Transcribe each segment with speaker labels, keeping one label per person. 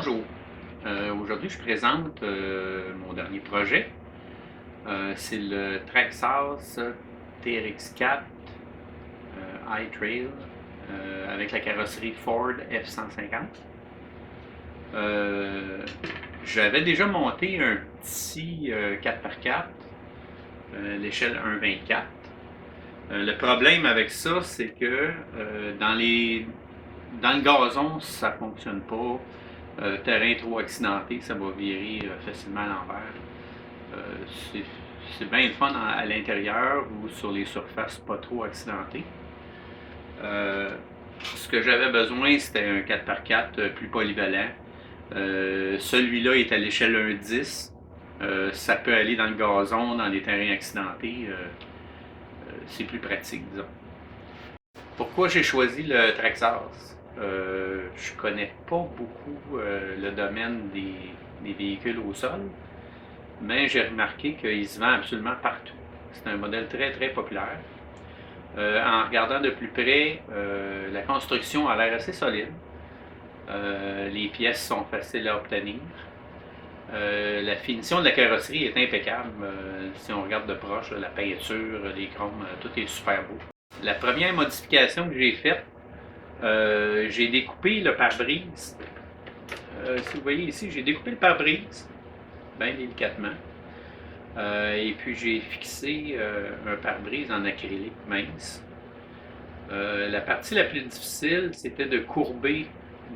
Speaker 1: Bonjour. Aujourd'hui, je présente mon dernier projet. C'est le Traxxas TRX4 iTrail avec la carrosserie Ford F-150. J'avais déjà monté un petit 4x4, l'échelle 1,24. Le problème avec ça, c'est que dans le gazon, ça ne fonctionne pas. Terrain trop accidenté, ça va virer facilement à l'envers. Euh, c'est bien le fun à l'intérieur ou sur les surfaces pas trop accidentées. Ce que j'avais besoin, c'était un 4x4 plus polyvalent. Celui-là est à l'échelle 1,10. Ça peut aller dans le gazon, dans les terrains accidentés. C'est plus pratique, disons. Pourquoi j'ai choisi le Traxxas? Je connais pas beaucoup le domaine des véhicules au sol, mais j'ai remarqué qu'il se vend absolument partout. C'est un modèle très très populaire. En regardant de plus près, la construction a l'air assez solide. Les pièces sont faciles à obtenir. La finition de la carrosserie est impeccable. Si on regarde de proche, la peinture, les chromes, tout est super beau. La première modification que j'ai faite, j'ai découpé le pare-brise. Si vous voyez ici, j'ai découpé le pare-brise, bien délicatement. Et puis j'ai fixé un pare-brise en acrylique mince. La partie la plus difficile, c'était de courber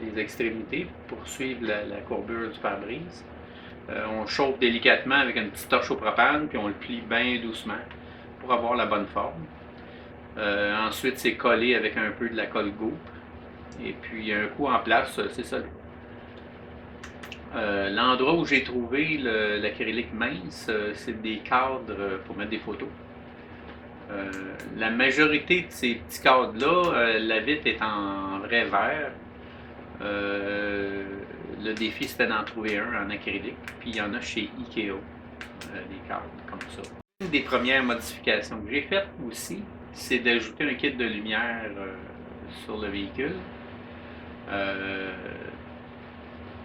Speaker 1: les extrémités pour suivre la courbure du pare-brise. On chauffe délicatement avec une petite torche au propane, puis on le plie bien doucement pour avoir la bonne forme. Ensuite, c'est collé avec un peu de la colle goutte. Et puis, un coup en place, c'est ça. L'endroit où j'ai trouvé l'acrylique mince, c'est des cadres pour mettre des photos. La majorité de ces petits cadres-là, la vitre est en vrai verre. Le défi, c'était d'en trouver un en acrylique. Puis il y en a chez Ikea, des cadres comme ça. Une des premières modifications que j'ai faites aussi, c'est d'ajouter un kit de lumière sur le véhicule.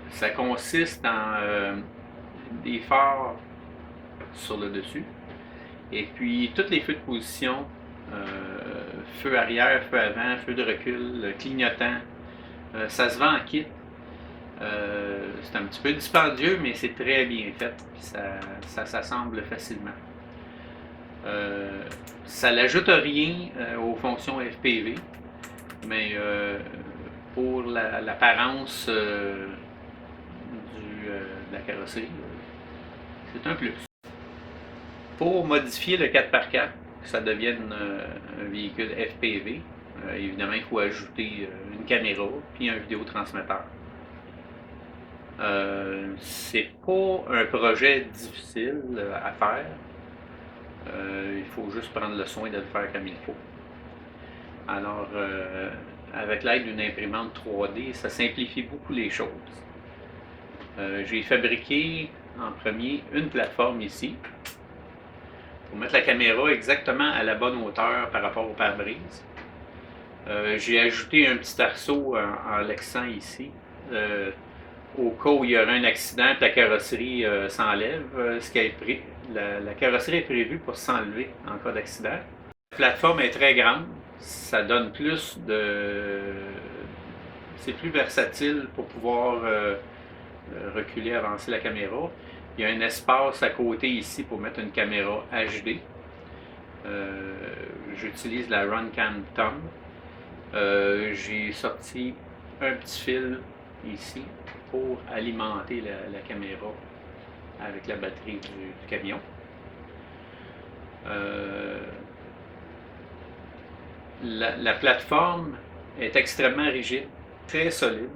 Speaker 1: Ça consiste en des phares sur le dessus et puis tous les feux de position, feu arrière, feu avant, feu de recul, clignotant. Ça se vend en kit. C'est un petit peu dispendieux, mais c'est très bien fait. Puis ça s'assemble facilement. Ça n'ajoute rien aux fonctions FPV, mais pour l'apparence de la carrosserie, c'est un plus. Pour modifier le 4x4, que ça devienne un véhicule FPV, évidemment, il faut ajouter une caméra puis un vidéotransmetteur. C'est pas un projet difficile à faire. Il faut juste prendre le soin de le faire comme il faut. Alors, avec l'aide d'une imprimante 3D, ça simplifie beaucoup les choses. J'ai fabriqué en premier une plateforme ici pour mettre la caméra exactement à la bonne hauteur par rapport au pare-brise. J'ai ajouté un petit arceau en lexant ici. Au cas où il y aurait un accident et la carrosserie s'enlève, la carrosserie est prévue pour s'enlever en cas d'accident. La plateforme est très grande, ça donne plus de... C'est plus versatile pour pouvoir reculer, avancer la caméra. Il y a un espace à côté ici pour mettre une caméra HD. J'utilise la Runcam Thumb. J'ai sorti un petit fil ici pour alimenter la caméra avec la batterie du camion. La plateforme est extrêmement rigide, très solide.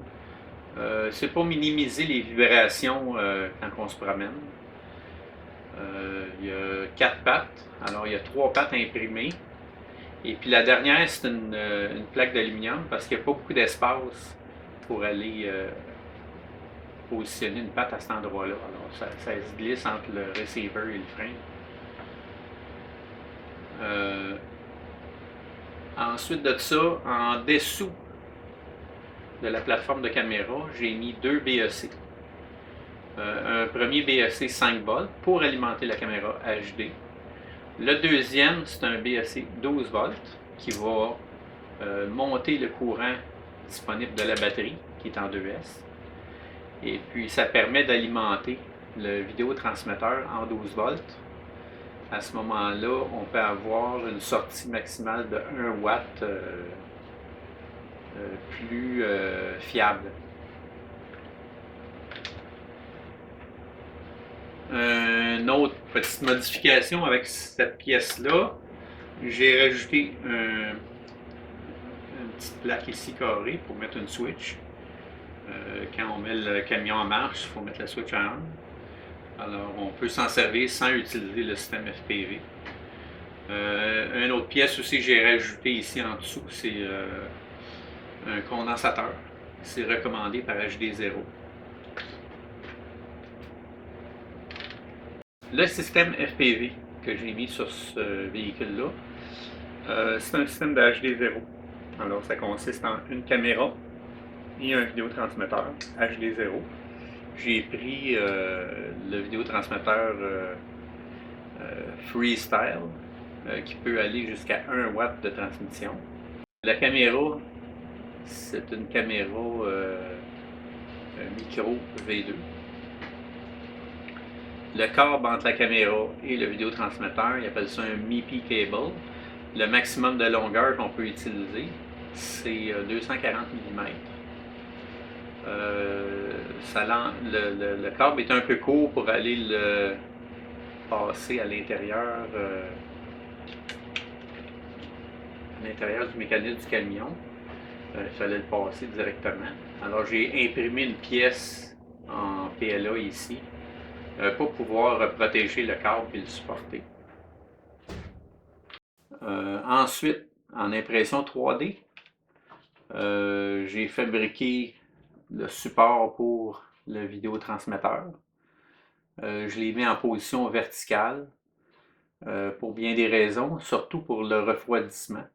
Speaker 1: C'est pour minimiser les vibrations quand on se promène. Il y a 4 pattes, alors il y a 3 pattes imprimées. Et puis la dernière, c'est une plaque d'aluminium parce qu'il n'y a pas beaucoup d'espace pour aller positionner une patte à cet endroit-là. Alors ça se glisse entre le receiver et le frein. Ensuite de ça, en dessous de la plateforme de caméra, j'ai mis deux BEC. Un premier BEC 5 volts pour alimenter la caméra HD. Le deuxième, c'est un BEC 12 volts qui va monter le courant disponible de la batterie qui est en 2S. Et puis ça permet d'alimenter le vidéotransmetteur en 12 volts. À ce moment-là, on peut avoir une sortie maximale de 1 watt plus fiable. Une autre petite modification avec cette pièce-là, j'ai rajouté une petite plaque ici carrée pour mettre une switch. Quand on met le camion en marche, il faut mettre la switch en on. Alors, on peut s'en servir sans utiliser le système FPV. Une autre pièce aussi que j'ai rajouté ici en dessous, c'est un condensateur. C'est recommandé par HD0. Le système FPV que j'ai mis sur ce véhicule-là, c'est un système de HD0. Alors, ça consiste en une caméra et un vidéotransmetteur HD0. J'ai pris le vidéotransmetteur Freestyle qui peut aller jusqu'à 1 watt de transmission. La caméra, c'est une caméra micro V2. Le câble entre la caméra et le vidéotransmetteur, ils appellent ça un MIPI cable. Le maximum de longueur qu'on peut utiliser, c'est 240 mm. Le câble est un peu court pour aller le passer à l'intérieur du mécanisme du camion. Il fallait le passer directement. Alors j'ai imprimé une pièce en PLA ici pour pouvoir protéger le câble et le supporter. Ensuite, en impression 3D, j'ai fabriqué le support pour le vidéotransmetteur. Je l'ai mis en position verticale pour bien des raisons, surtout pour le refroidissement.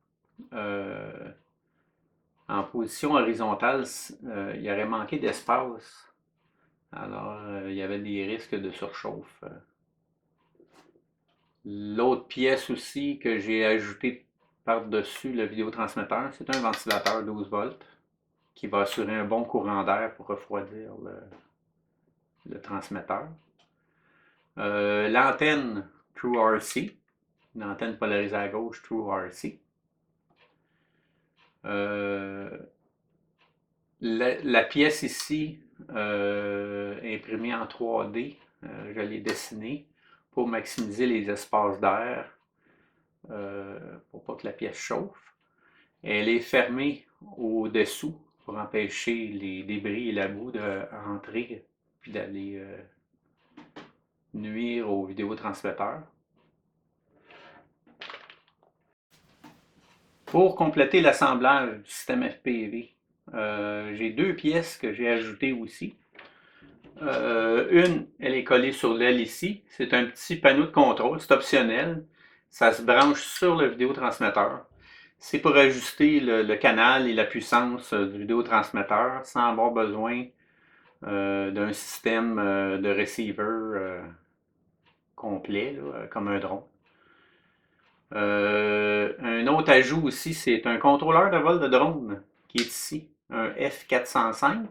Speaker 1: En position horizontale, il y aurait manqué d'espace. Alors, il y avait des risques de surchauffe. L'autre pièce aussi que j'ai ajouté par-dessus le vidéotransmetteur, c'est un ventilateur 12 volts qui va assurer un bon courant d'air pour refroidir le transmetteur. L'antenne TrueRC, une antenne polarisée à gauche TrueRC. La pièce ici, imprimée en 3D, je l'ai dessinée pour maximiser les espaces d'air, pour pas que la pièce chauffe. Elle est fermée au-dessous pour empêcher les débris et la boue de rentrer puis d'aller nuire au vidéotransmetteur. Pour compléter l'assemblage du système FPV, j'ai deux pièces que j'ai ajoutées aussi. Une, elle est collée sur l'aile ici. C'est un petit panneau de contrôle, c'est optionnel. Ça se branche sur le vidéotransmetteur. C'est pour ajuster le canal et la puissance du vidéotransmetteur sans avoir besoin d'un système de receiver complet, là, comme un drone. Un autre ajout aussi, c'est un contrôleur de vol de drone qui est ici, un F405.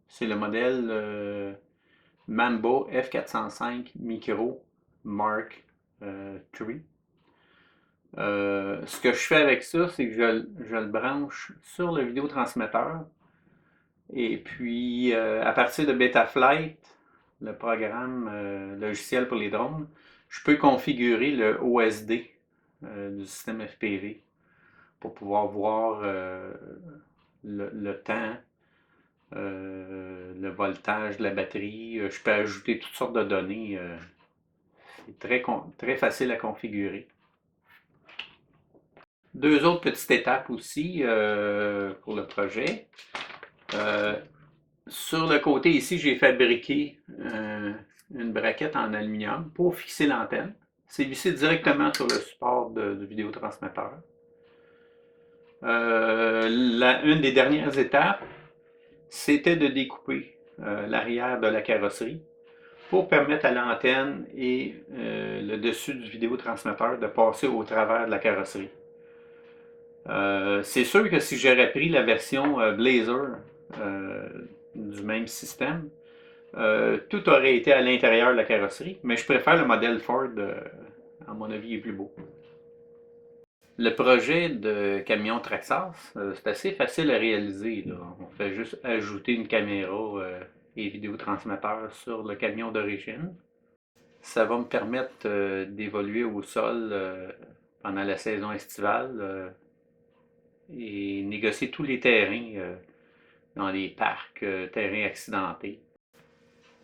Speaker 1: C'est le modèle Mambo F405 Micro Mark III. Ce que je fais avec ça, c'est que je le branche sur le vidéotransmetteur. Et puis, à partir de Betaflight, le programme logiciel pour les drones, je peux configurer le OSD du système FPV pour pouvoir voir le temps, le voltage de la batterie. Je peux ajouter toutes sortes de données. C'est très facile à configurer. Deux autres petites étapes aussi pour le projet. Sur le côté ici, j'ai fabriqué une braquette en aluminium pour fixer l'antenne. C'est vissé directement sur le support du vidéotransmetteur. Une des dernières étapes, c'était de découper l'arrière de la carrosserie pour permettre à l'antenne et le dessus du vidéotransmetteur de passer au travers de la carrosserie. C'est sûr que si j'aurais pris la version Blazer du même système, tout aurait été à l'intérieur de la carrosserie, mais je préfère le modèle Ford, à mon avis, il est plus beau. Le projet de camion Traxxas, c'est assez facile à réaliser, là. On fait juste ajouter une caméra et vidéotransmetteur sur le camion d'origine. Ça va me permettre d'évoluer au sol pendant la saison estivale et négocier tous les terrains dans les parcs, terrains accidentés.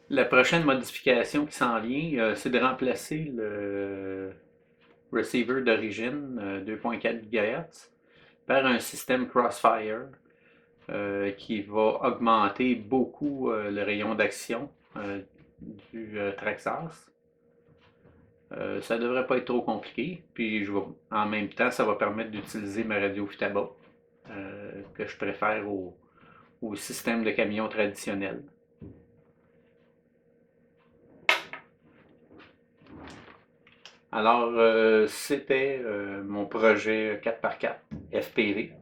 Speaker 1: La prochaine modification qui s'en vient, c'est de remplacer le receiver d'origine 2.4 GHz par un système Crossfire qui va augmenter beaucoup le rayon d'action du Traxxas. Ça ne devrait pas être trop compliqué. Puis en même temps, ça va permettre d'utiliser ma radio Futaba que je préfère au système de camion traditionnel. Alors, c'était mon projet 4x4 FPV.